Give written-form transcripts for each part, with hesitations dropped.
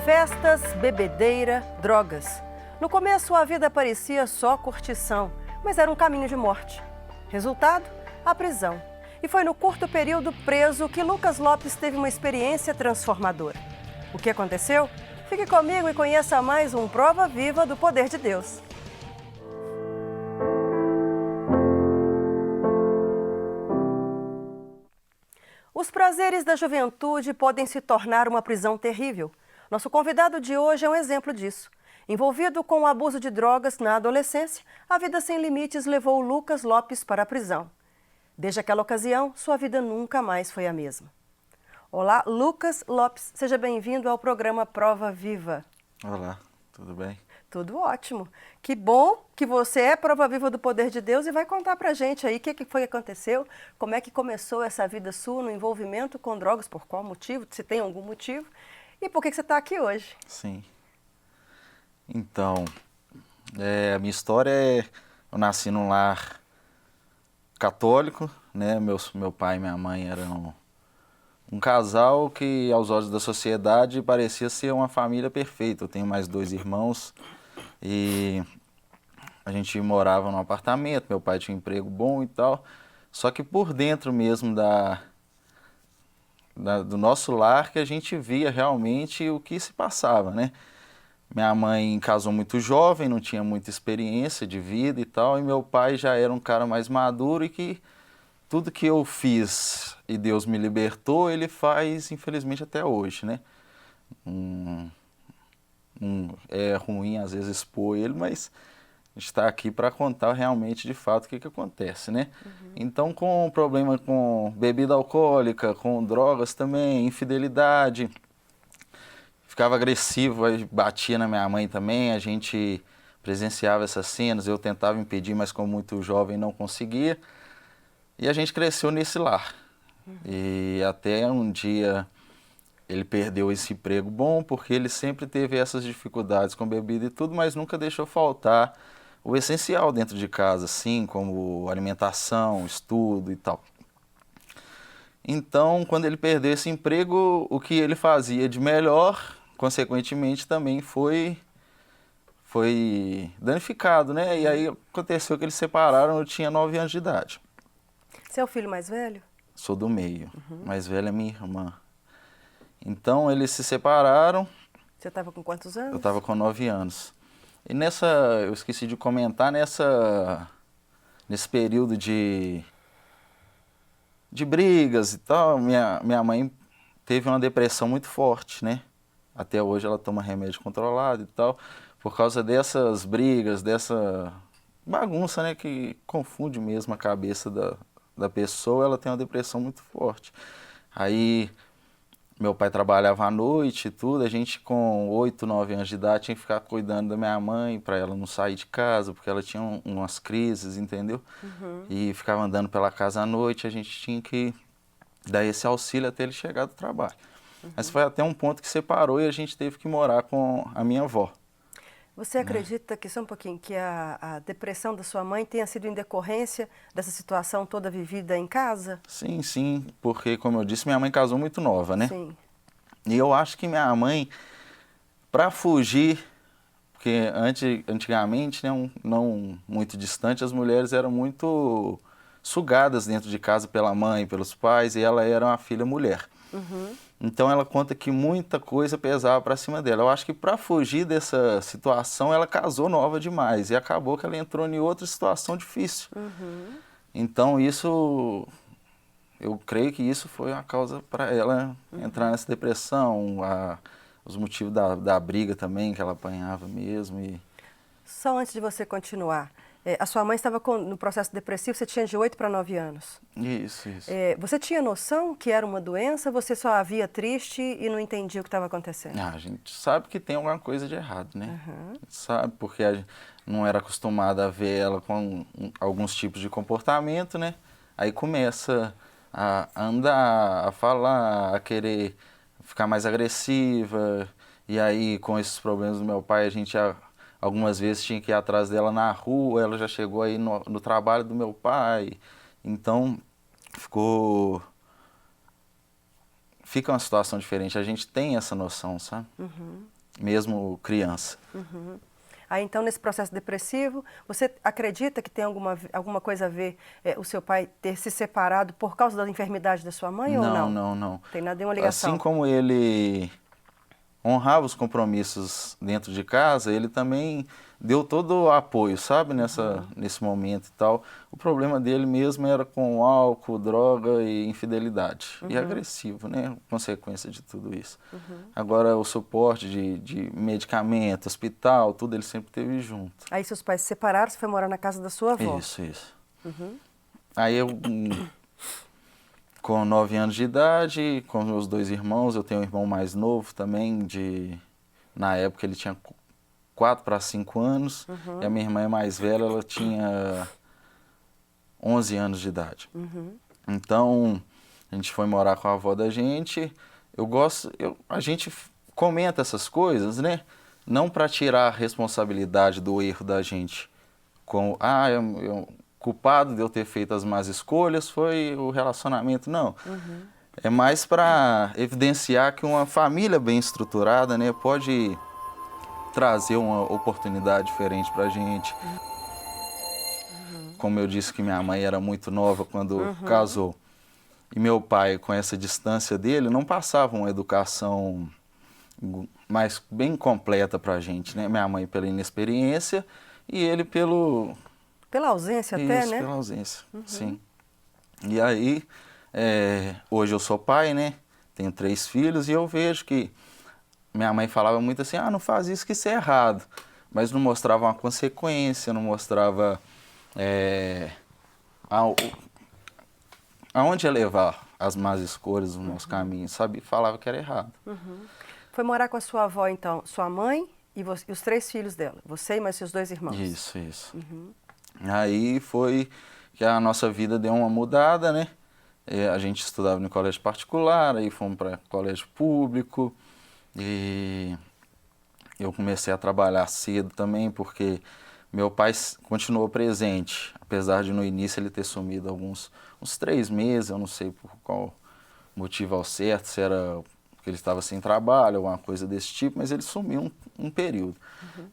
Festas, bebedeira, drogas. No começo, a vida parecia só curtição, mas era um caminho de morte. Resultado? A prisão. E foi no curto período preso que Lucas Lopes teve uma experiência transformadora. O que aconteceu? Fique comigo e conheça mais um Prova Viva do Poder de Deus. Os prazeres da juventude podem se tornar uma prisão terrível. Nosso convidado de hoje é um exemplo disso. Envolvido com o abuso de drogas na adolescência, a vida sem limites levou Lucas Lopes para a prisão. Desde aquela ocasião, sua vida nunca mais foi a mesma. Olá, Lucas Lopes, seja bem-vindo ao programa Prova Viva. Olá, tudo bem? Tudo ótimo. Que bom que você é prova viva do poder de Deus e vai contar pra gente aí o que foi que aconteceu, como é que começou essa vida sua no envolvimento com drogas, por qual motivo, se tem algum motivo, e por que você está aqui hoje. Sim. Então, a minha história é... Eu nasci num lar católico, né? Meu pai e minha mãe eram um casal que, aos olhos da sociedade, parecia ser uma família perfeita. Eu tenho mais 2 irmãos e a gente morava num apartamento, meu pai tinha um emprego bom e tal. Só que por dentro mesmo do nosso lar que a gente via realmente o que se passava, né? Minha mãe casou muito jovem, não tinha muita experiência de vida e tal, e meu pai já era um cara mais maduro e que tudo que eu fiz e Deus me libertou, ele faz, infelizmente, até hoje, né? É ruim, às vezes, expor ele, mas a gente está aqui para contar realmente, de fato, o que acontece, né? Então, com problema com bebida alcoólica, com drogas também, infidelidade, ficava agressivo, aí batia na minha mãe também, a gente presenciava essas cenas, eu tentava impedir, mas como muito jovem não conseguia. E a gente cresceu nesse lar. E até um dia ele perdeu esse emprego bom, porque ele sempre teve essas dificuldades com bebida e tudo, mas nunca deixou faltar o essencial dentro de casa, assim, como alimentação, estudo e tal. Então, quando ele perdeu esse emprego, o que ele fazia de melhor, consequentemente, também foi danificado, né? E aí aconteceu que eles separaram, eu tinha 9 anos de idade. Você é o filho mais velho? Sou do meio, mais velha é minha irmã. Então eles se separaram. Você estava com quantos anos? Eu estava com 9 anos. E eu esqueci de comentar, nesse período de brigas e tal, minha mãe teve uma depressão muito forte, né? Até hoje ela toma remédio controlado e tal, por causa dessas brigas, dessa bagunça, né? Que confunde mesmo a cabeça da pessoa, ela tem uma depressão muito forte. Aí meu pai trabalhava à noite e tudo, a gente com 8, 9 anos de idade tinha que ficar cuidando da minha mãe para ela não sair de casa, porque ela tinha umas crises, entendeu? E ficava andando pela casa à noite, a gente tinha que dar esse auxílio até ele chegar do trabalho. Mas foi até um ponto que separou e a gente teve que morar com a minha avó. Você acredita que, só um pouquinho, que a depressão da sua mãe tenha sido em decorrência dessa situação toda vivida em casa? Sim, sim, porque, como eu disse, minha mãe casou muito nova, né? Sim. E eu acho que minha mãe, para fugir, porque antigamente, né, não muito distante, as mulheres eram muito sugadas dentro de casa pela mãe, pelos pais, e ela era uma filha mulher. Então ela conta que muita coisa pesava para cima dela. Eu acho que para fugir dessa situação, ela casou nova demais e acabou que ela entrou em outra situação difícil. Então eu creio que isso foi uma causa para ela entrar nessa depressão, os motivos da briga também, que ela apanhava mesmo. Só antes de você continuar, a sua mãe estava no processo depressivo, você tinha de 8 para 9 anos. Isso. Você tinha noção que era uma doença, você só a via triste e não entendia o que estava acontecendo? A gente sabe que tem alguma coisa de errado, né? A gente sabe, porque a gente não era acostumada a ver ela com alguns tipos de comportamento, né? Aí começa a andar, a falar, a querer ficar mais agressiva. E aí, com esses problemas do meu pai, a gente algumas vezes tinha que ir atrás dela na rua, ela já chegou aí no trabalho do meu pai. Então, ficou fica uma situação diferente. A gente tem essa noção, sabe? Mesmo criança. Aí, então, nesse processo depressivo, você acredita que tem alguma coisa a ver o seu pai ter se separado por causa da enfermidade da sua mãe ou não? Não. Tem nada, nenhuma ligação? Assim como ele honrava os compromissos dentro de casa, ele também deu todo o apoio, sabe, nesse momento e tal. O problema dele mesmo era com álcool, droga e infidelidade. E agressivo, né? Consequência de tudo isso. Agora, o suporte de medicamento, hospital, tudo ele sempre teve junto. Aí seus pais se separaram, você foi morar na casa da sua avó? Isso. Aí eu, com 9 anos de idade, com meus 2 irmãos, eu tenho um irmão mais novo também, na época ele tinha 4 para 5 anos, e a minha irmã é mais velha, ela tinha 11 anos de idade. Então, a gente foi morar com a avó da gente. A gente comenta essas coisas, né? Não para tirar a responsabilidade do erro da gente. Culpado de eu ter feito as más escolhas foi o relacionamento, não. É mais para evidenciar que uma família bem estruturada, né, pode trazer uma oportunidade diferente para a gente. Como eu disse que minha mãe era muito nova quando casou, e meu pai, com essa distância dele, não passava uma educação mais bem completa para a gente, né? Minha mãe pela inexperiência e ele Pela ausência até, né? Pela ausência, sim. E aí, hoje eu sou pai, né? Tenho 3 filhos e eu vejo que minha mãe falava muito assim, não faz isso que isso é errado. Mas não mostrava uma consequência, não mostrava aonde ia levar as más escolhas, os maus caminhos, sabe? Falava que era errado. Foi morar com a sua avó, então, sua mãe e os 3 filhos dela, você e mais seus 2 irmãos? Isso. Aí foi que a nossa vida deu uma mudada, né? A gente estudava no colégio particular, aí fomos para colégio público e eu comecei a trabalhar cedo também porque meu pai continuou presente, apesar de no início ele ter sumido uns 3 meses, eu não sei por qual motivo ao certo, se era porque ele estava sem trabalho, alguma coisa desse tipo, mas ele sumiu um período.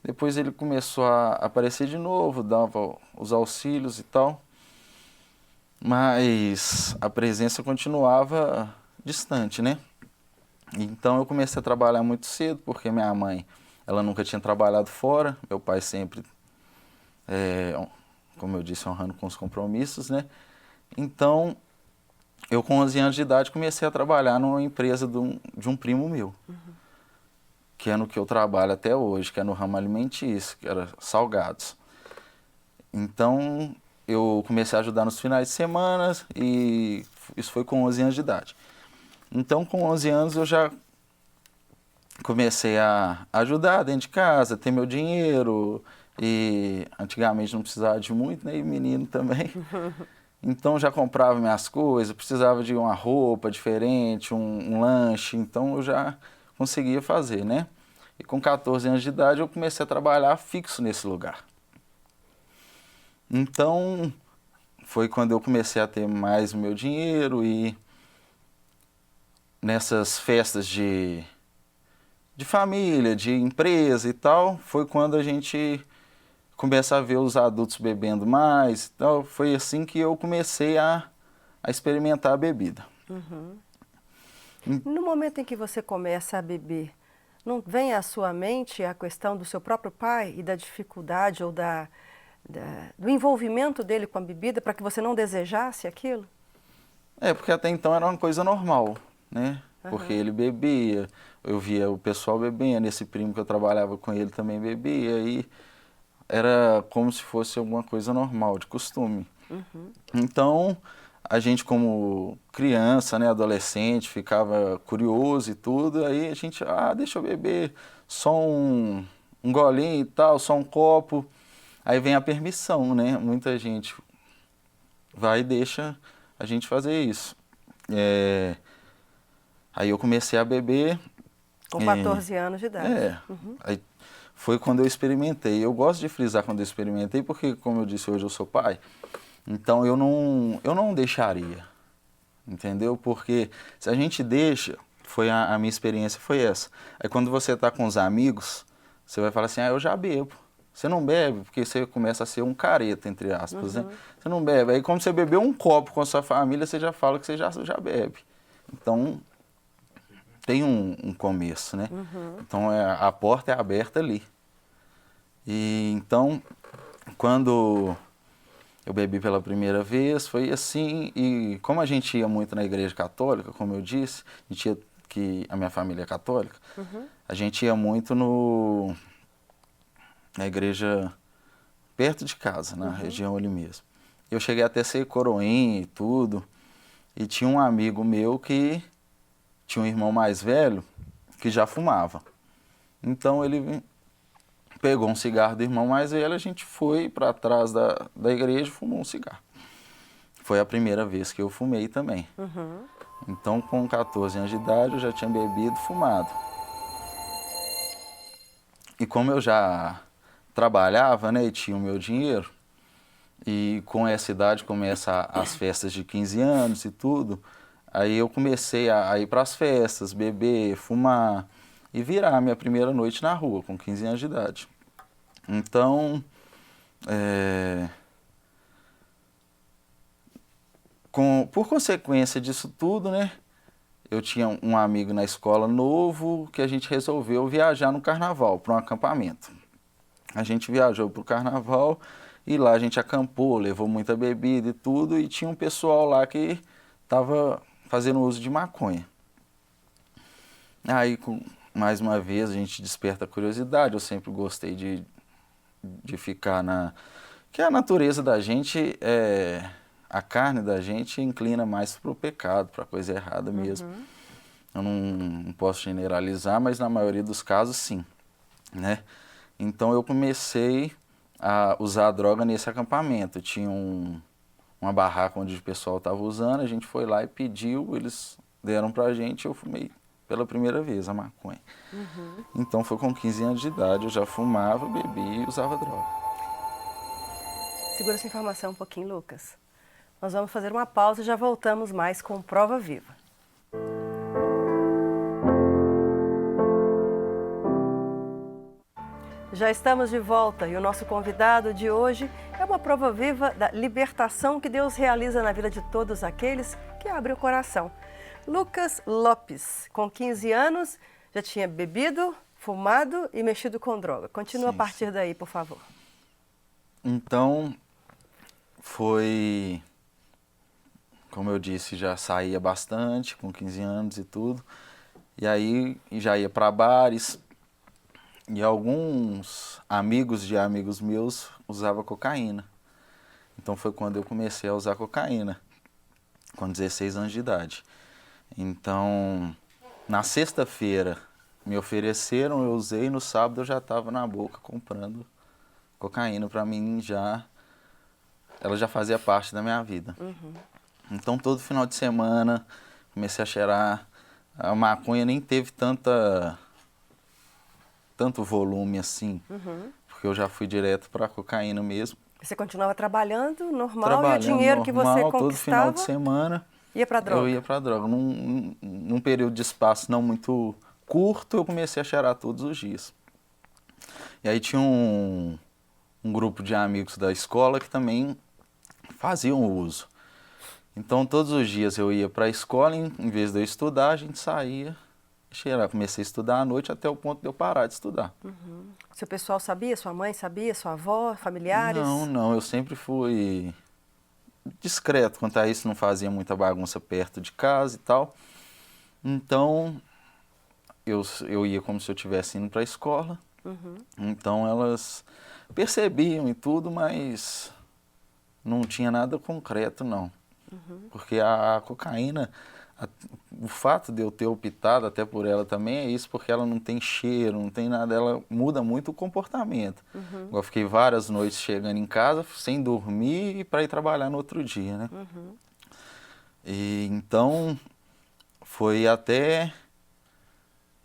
Depois ele começou a aparecer de novo, dava os auxílios e tal, mas a presença continuava distante, né? Então eu comecei a trabalhar muito cedo, porque minha mãe, ela nunca tinha trabalhado fora, meu pai sempre, como eu disse, honrando com os compromissos, né? Então, eu com 11 anos de idade comecei a trabalhar numa empresa de um primo meu, que é no que eu trabalho até hoje, que é no ramo alimentício, que era salgados. Então, eu comecei a ajudar nos finais de semana e isso foi com 11 anos de idade. Então, com 11 anos eu já comecei a ajudar dentro de casa, ter meu dinheiro, e antigamente não precisava de muito, né? E menino também. Então já comprava minhas coisas, precisava de uma roupa diferente, um lanche, então eu já conseguia fazer, né? E com 14 anos de idade eu comecei a trabalhar fixo nesse lugar. Então foi quando eu comecei a ter mais o meu dinheiro e nessas festas de família, de empresa e tal, foi quando a gente começa a ver os adultos bebendo mais. Então, foi assim que eu comecei a experimentar a bebida. No momento em que você começa a beber, não vem à sua mente a questão do seu próprio pai e da dificuldade ou do envolvimento dele com a bebida para que você não desejasse aquilo? Porque até então era uma coisa normal, né? Porque ele bebia, eu via o pessoal bebendo, esse primo que eu trabalhava com ele também bebia, e era como se fosse alguma coisa normal, de costume. Então, a gente como criança, né, adolescente, ficava curioso e tudo, aí a gente, deixa eu beber só um golinho e tal, só um copo. Aí vem a permissão, né? Muita gente vai e deixa a gente fazer isso. Aí eu comecei a beber. Com 14 anos de idade. Aí foi quando eu experimentei. Eu gosto de frisar quando eu experimentei, porque, como eu disse, hoje eu sou pai. Então eu não deixaria, entendeu? Porque se a gente deixa, foi a minha experiência foi essa. Aí quando você está com os amigos, você vai falar assim, eu já bebo. Você não bebe, porque você começa a ser um careta, entre aspas, né? Você não bebe. Aí como você bebeu um copo com a sua família, você já fala que você já bebe. Então, tem um começo, né? Então, a porta é aberta ali. E então, quando eu bebi pela primeira vez, foi assim, e como a gente ia muito na igreja católica, como eu disse, a minha família é católica, a gente ia muito na igreja perto de casa, na região ali mesmo. Eu cheguei até a ser coroinha e tudo, e tinha um amigo meu que tinha um irmão mais velho que já fumava. Então ele pegou um cigarro do irmão mais velho, a gente foi para trás da igreja e fumou um cigarro. Foi a primeira vez que eu fumei também. Então, com 14 anos de idade, eu já tinha bebido e fumado. E como eu já trabalhava, né, e tinha o meu dinheiro, e com essa idade começa as festas de 15 anos e tudo, aí eu comecei a ir para as festas, beber, fumar e virar a minha primeira noite na rua, com 15 anos de idade. Então, por consequência disso tudo, né, eu tinha um amigo na escola novo que a gente resolveu viajar no carnaval, para um acampamento. A gente viajou para o carnaval e lá a gente acampou, levou muita bebida e tudo, e tinha um pessoal lá que estava fazendo uso de maconha. Aí, mais uma vez, a gente desperta a curiosidade, eu sempre gostei de ficar que a natureza da gente, a carne da gente inclina mais para o pecado, para a coisa errada mesmo. Eu não posso generalizar, mas na maioria dos casos, sim, né? Então eu comecei a usar a droga nesse acampamento. Tinha uma barraca onde o pessoal estava usando, a gente foi lá e pediu, eles deram pra gente e eu fumei pela primeira vez a maconha. Então foi com 15 anos de idade, eu já fumava, bebia e usava droga. Segura essa informação um pouquinho, Lucas. Nós vamos fazer uma pausa e já voltamos mais com Prova Viva. Já estamos de volta e o nosso convidado de hoje é uma prova viva da libertação que Deus realiza na vida de todos aqueles que abrem o coração. Lucas Lopes, com 15 anos, já tinha bebido, fumado e mexido com droga. Continua a partir daí, por favor. Então, foi, como eu disse, já saía bastante, com 15 anos e tudo. E aí já ia para bares. E alguns amigos de amigos meus usavam cocaína. Então foi quando eu comecei a usar cocaína, com 16 anos de idade. Então, na sexta-feira me ofereceram, eu usei, no sábado eu já estava na boca comprando cocaína. Para mim ela já fazia parte da minha vida. Então todo final de semana comecei a cheirar. A maconha nem teve tanto volume assim, porque eu já fui direto para cocaína mesmo. Você continuava trabalhando normal e o dinheiro que você conquistava, todo final de semana, ia para droga? Eu ia para droga. Num período de espaço não muito curto, eu comecei a cheirar todos os dias. E aí tinha um grupo de amigos da escola que também faziam uso. Então todos os dias eu ia para a escola, em vez de eu estudar, a gente saía. Comecei a estudar à noite até o ponto de eu parar de estudar. Seu pessoal sabia? Sua mãe sabia? Sua avó? Familiares? Não, eu sempre fui discreto quanto a isso, não fazia muita bagunça perto de casa e tal. Então, eu ia como se eu estivesse indo para a escola. Então, elas percebiam e tudo, mas não tinha nada concreto, não. Porque a cocaína, o fato de eu ter optado até por ela também é isso, porque ela não tem cheiro, não tem nada, ela muda muito o comportamento. Eu fiquei várias noites chegando em casa sem dormir para ir trabalhar no outro dia, né? E então foi até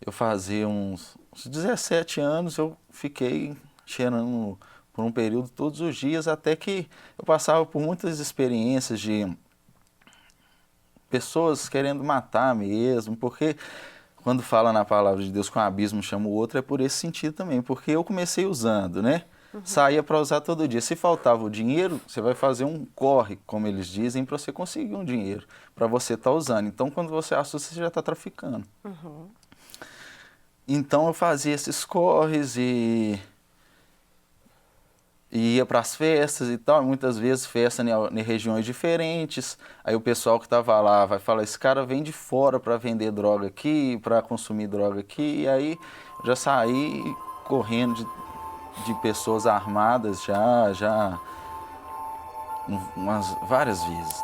eu fazer uns 17 anos, eu fiquei cheirando por um período todos os dias, até que eu passava por muitas experiências de pessoas querendo matar mesmo, porque quando fala na palavra de Deus que um abismo chama o outro, é por esse sentido também, porque eu comecei usando, né? Saía para usar todo dia. Se faltava o dinheiro, você vai fazer um corre, como eles dizem, para você conseguir um dinheiro, para você estar usando. Então, quando você assusta, você já está traficando. Então, eu fazia esses corres e ia para as festas e tal, muitas vezes festa em regiões diferentes. Aí o pessoal que estava lá vai falar, esse cara vem de fora para vender droga aqui, para consumir droga aqui. E aí já saí correndo de pessoas armadas várias vezes.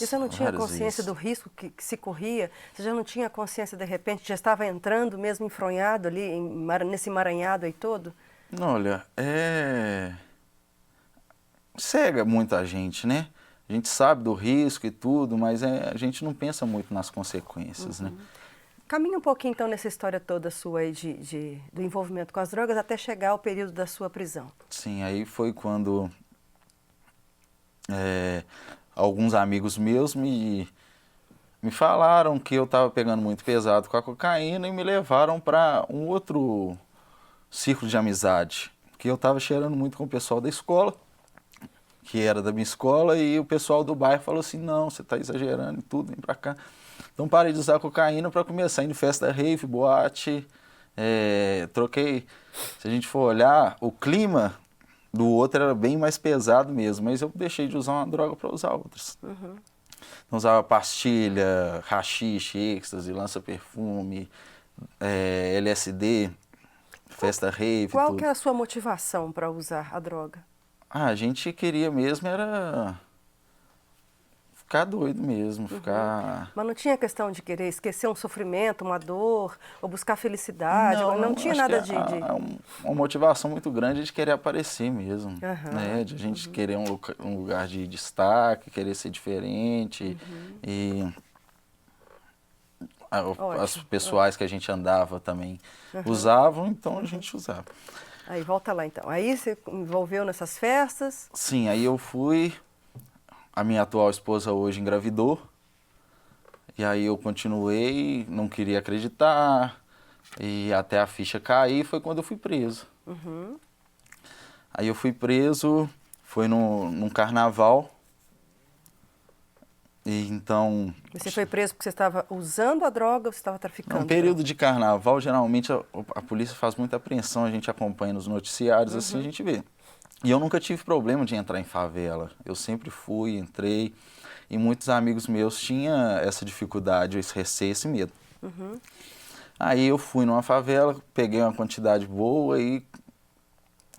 E você não tinha consciência do risco que se corria? Você já não tinha consciência, de repente, já estava entrando mesmo enfronhado ali, nesse emaranhado aí todo? Olha, cega muita gente, né? A gente sabe do risco e tudo, mas a gente não pensa muito nas consequências, né? Caminha um pouquinho, então, nessa história toda sua aí do envolvimento com as drogas até chegar ao período da sua prisão. Sim, aí foi quando alguns amigos meus me falaram que eu estava pegando muito pesado com a cocaína e me levaram para um outro círculo de amizade, que eu estava cheirando muito com o pessoal da escola, que era da minha escola, e o pessoal do bairro falou assim, não, você está exagerando e tudo, vem para cá. Então parei de usar cocaína para começar indo em festa rave, boate, troquei. Se a gente for olhar, o clima do outro era bem mais pesado mesmo, mas eu deixei de usar uma droga para usar outras. Então usava pastilha, haxixe, êxtase, lança-perfume, LSD, festa rave. Qual tudo. que é a sua motivação para usar a droga? A gente queria mesmo era ficar doido mesmo, ficar... Mas não tinha questão de querer esquecer um sofrimento, uma dor, ou buscar felicidade? Não tinha acho nada que uma motivação muito grande de querer aparecer mesmo, né? De a gente querer um lugar de destaque, querer ser diferente. E as pessoais que a gente andava também usavam, então a gente usava. Aí, volta lá então. Aí você envolveu nessas festas? Sim, aí eu fui, a minha atual esposa hoje engravidou, e aí eu continuei, não queria acreditar, e até a ficha cair, foi quando eu fui preso. Aí eu fui preso, foi num carnaval, e então... Você foi preso porque você estava usando a droga ou você estava traficando? No período de carnaval, geralmente a polícia faz muita apreensão, a gente acompanha nos noticiários, assim a gente vê. E eu nunca tive problema de entrar em favela, eu sempre fui, entrei, e muitos amigos meus tinham essa dificuldade, esse receio, esse medo. Aí eu fui numa favela, peguei uma quantidade boa e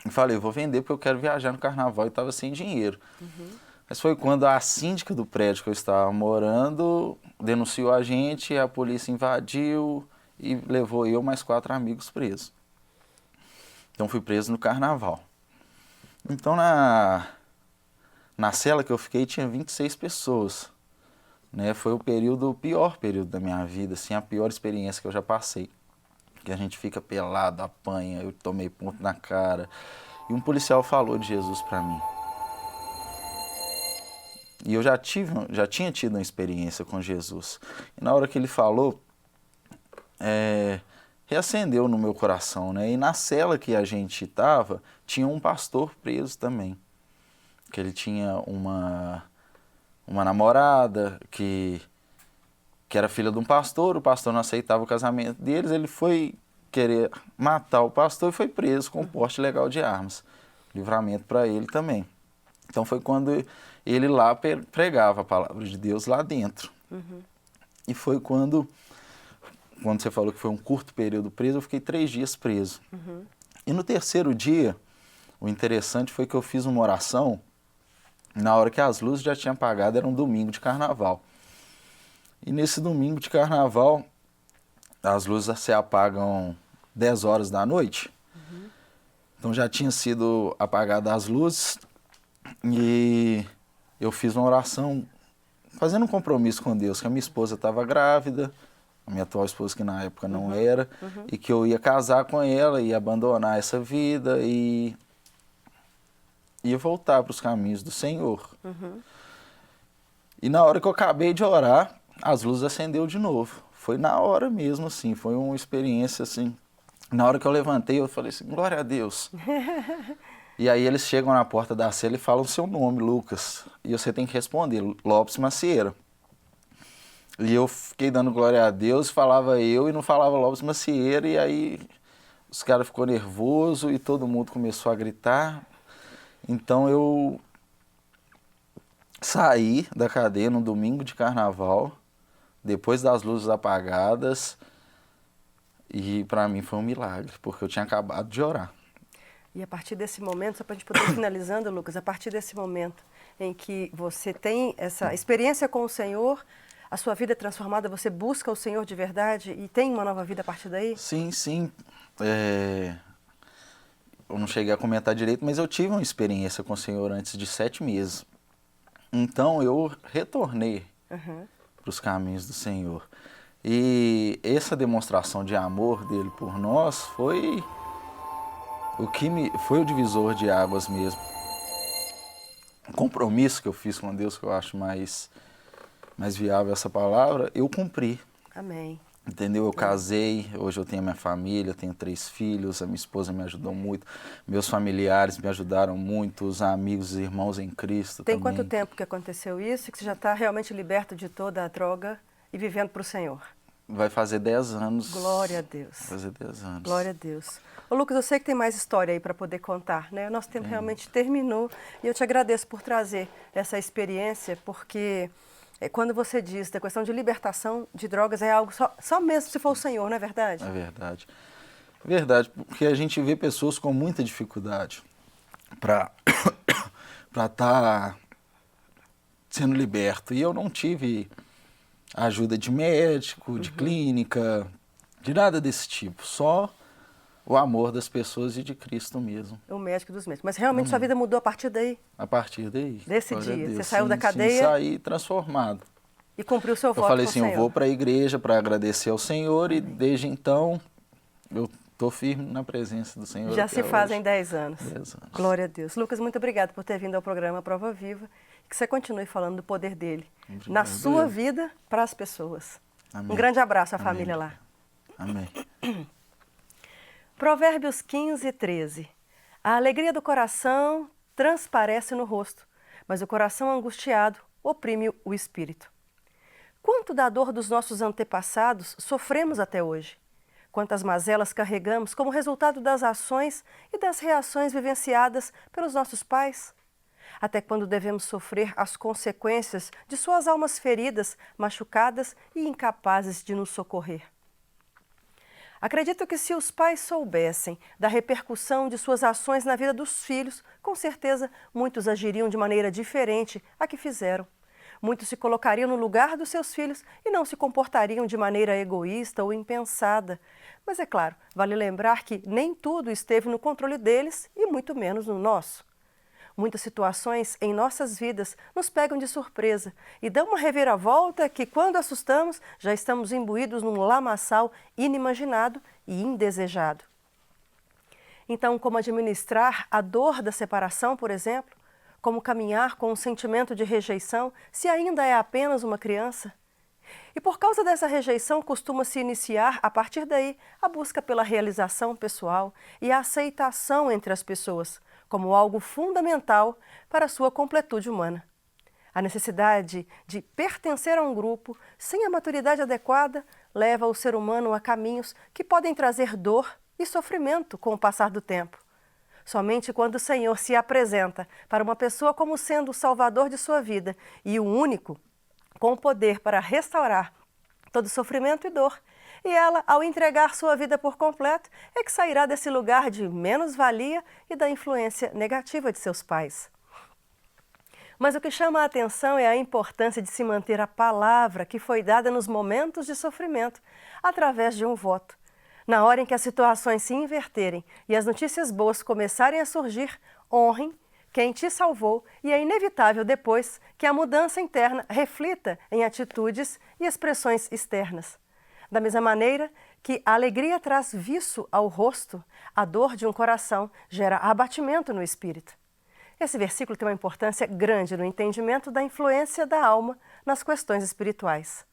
falei, vou vender porque eu quero viajar no carnaval, e estava sem dinheiro. Mas foi quando a síndica do prédio que eu estava morando denunciou a gente, a polícia invadiu e levou eu mais 4 amigos presos. Então fui preso no carnaval. Então na cela que eu fiquei tinha 26 pessoas. Né? Foi o pior período da minha vida, assim, a pior experiência que eu já passei. Que a gente fica pelado, apanha, eu tomei ponto na cara. E um policial falou de Jesus para mim. E eu já tinha tido uma experiência com Jesus. E na hora que ele falou, reacendeu no meu coração, né? E na cela que a gente estava, tinha um pastor preso também. Que ele tinha uma namorada que era filha de um pastor, o pastor não aceitava o casamento deles, ele foi querer matar o pastor e foi preso com porte ilegal de armas. Livramento para ele também. Então foi quando ele lá pregava a palavra de Deus lá dentro. E foi quando você falou que foi um curto período preso, eu fiquei 3 dias preso. E no 3º dia, o interessante foi que eu fiz uma oração, na hora que as luzes já tinham apagado, era um domingo de carnaval. E nesse domingo de carnaval, as luzes se apagam 10 horas da noite. Então já tinha sido apagadas as luzes e eu fiz uma oração fazendo um compromisso com Deus, que a minha esposa estava grávida, a minha atual esposa que na época não era, e que eu ia casar com ela, ia abandonar essa vida e ia voltar para os caminhos do Senhor. E na hora que eu acabei de orar, as luzes acendeu de novo. foi na hora mesmo, assim, foi uma experiência, assim, na hora que eu levantei, eu falei assim, glória a Deus. E aí eles chegam na porta da cela e falam o seu nome, Lucas, e você tem que responder, Lopes Macieira. E eu fiquei dando glória a Deus, falava eu e não falava Lopes Macieira, e aí os caras ficou nervoso e todo mundo começou a gritar. Então eu saí da cadeia no domingo de carnaval, depois das luzes apagadas, e para mim foi um milagre, porque eu tinha acabado de orar. E a partir desse momento, só para a gente poder ir finalizando, Lucas, a partir desse momento em que você tem essa experiência com o Senhor, a sua vida é transformada, você busca o Senhor de verdade e tem uma nova vida a partir daí? Sim, sim. Eu não cheguei a comentar direito, mas eu tive uma experiência com o Senhor antes de 7 meses. Então eu retornei para os caminhos do Senhor. E essa demonstração de amor dele por nós foi foi o divisor de águas mesmo. O compromisso que eu fiz com Deus, que eu acho mais viável essa palavra, eu cumpri. Amém. Entendeu? Eu casei, hoje eu tenho a minha família, tenho 3 filhos, a minha esposa me ajudou muito, meus familiares me ajudaram muito, os amigos e irmãos em Cristo Tem também. quanto tempo que aconteceu isso, que você já está realmente liberto de toda a droga e vivendo para o Senhor? Vai fazer 10 anos. Glória a Deus. Vai fazer 10 anos. Glória a Deus. Ô Lucas, eu sei que tem mais história aí para poder contar, né? O nosso tempo realmente terminou e eu te agradeço por trazer essa experiência, porque quando você diz da questão de libertação de drogas é algo só mesmo se for o Senhor, não é verdade? É verdade. É verdade, porque a gente vê pessoas com muita dificuldade para estar sendo liberto. E eu não tive ajuda de médico, de clínica, de nada desse tipo. Só o amor das pessoas e de Cristo mesmo. O médico dos médicos. Mas realmente sua vida mudou a partir daí? A partir daí. Desse Glória a dia. Deus. Você saiu Sim, da cadeia? Sim, saí transformado. E cumpriu o seu voto Eu falei com assim, o Senhor. eu vou para a igreja para agradecer ao Senhor e desde então eu estou firme na presença do Senhor. Já até se fazem hoje. 10 anos. 10 anos. Glória a Deus. Lucas, muito obrigada por ter vindo ao programa Prova Viva. Que você continue falando do poder dele Obrigado. na sua vida para as pessoas. Amém. Um grande abraço à Amém. família lá. Amém. Provérbios 15, 13. A alegria do coração transparece no rosto, mas o coração angustiado oprime o espírito. Quanto da dor dos nossos antepassados sofremos até hoje? Quantas mazelas carregamos como resultado das ações e das reações vivenciadas pelos nossos pais? Até quando devemos sofrer as consequências de suas almas feridas, machucadas e incapazes de nos socorrer? Acredito que se os pais soubessem da repercussão de suas ações na vida dos filhos, com certeza muitos agiriam de maneira diferente a que fizeram. Muitos se colocariam no lugar dos seus filhos e não se comportariam de maneira egoísta ou impensada. Mas é claro, vale lembrar que nem tudo esteve no controle deles e muito menos no nosso. Muitas situações em nossas vidas nos pegam de surpresa e dão uma reviravolta que, quando assustamos, já estamos imbuídos num lamaçal inimaginado e indesejado. Então, como administrar a dor da separação, por exemplo? Como caminhar com um sentimento de rejeição se ainda é apenas uma criança? E por causa dessa rejeição, costuma-se iniciar, a partir daí, a busca pela realização pessoal e a aceitação entre as pessoas, como algo fundamental para a sua completude humana. A necessidade de pertencer a um grupo, sem a maturidade adequada, leva o ser humano a caminhos que podem trazer dor e sofrimento com o passar do tempo. Somente quando o Senhor se apresenta para uma pessoa como sendo o salvador de sua vida e o único com o poder para restaurar todo sofrimento e dor, e ela, ao entregar sua vida por completo, é que sairá desse lugar de menos-valia e da influência negativa de seus pais. Mas o que chama a atenção é a importância de se manter a palavra que foi dada nos momentos de sofrimento, através de um voto. Na hora em que as situações se inverterem e as notícias boas começarem a surgir, honrem quem te salvou e é inevitável depois que a mudança interna reflita em atitudes e expressões externas. Da mesma maneira que a alegria traz viço ao rosto, a dor de um coração gera abatimento no espírito. Esse versículo tem uma importância grande no entendimento da influência da alma nas questões espirituais.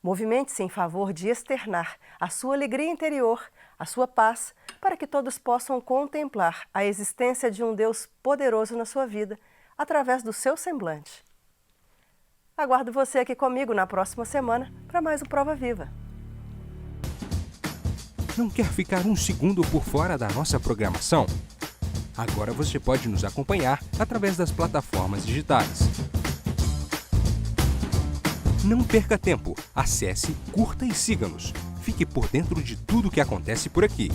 Movimente-se em favor de externar a sua alegria interior, a sua paz, para que todos possam contemplar a existência de um Deus poderoso na sua vida, através do seu semblante. Aguardo você aqui comigo na próxima semana para mais um Prova Viva. Não quer ficar um segundo por fora da nossa programação? Agora você pode nos acompanhar através das plataformas digitais. Não perca tempo, acesse, curta e siga-nos. Fique por dentro de tudo o que acontece por aqui.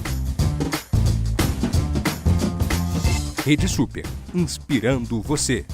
Rede Super, inspirando você.